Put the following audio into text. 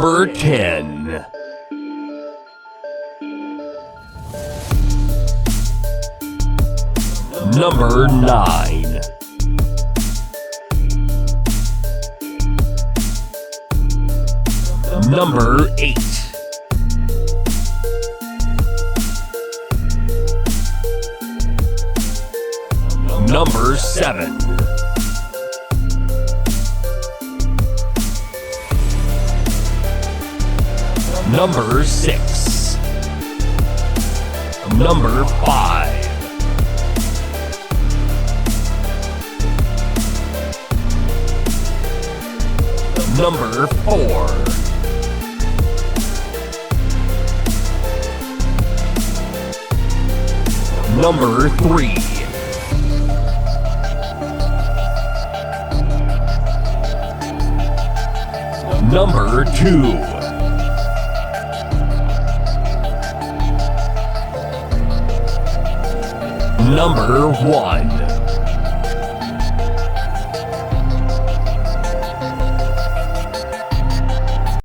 Number 10. Number 9. Number 8. Number 7. Number 6. Number 5. Number 4. Number 3. Number 2. Number 1.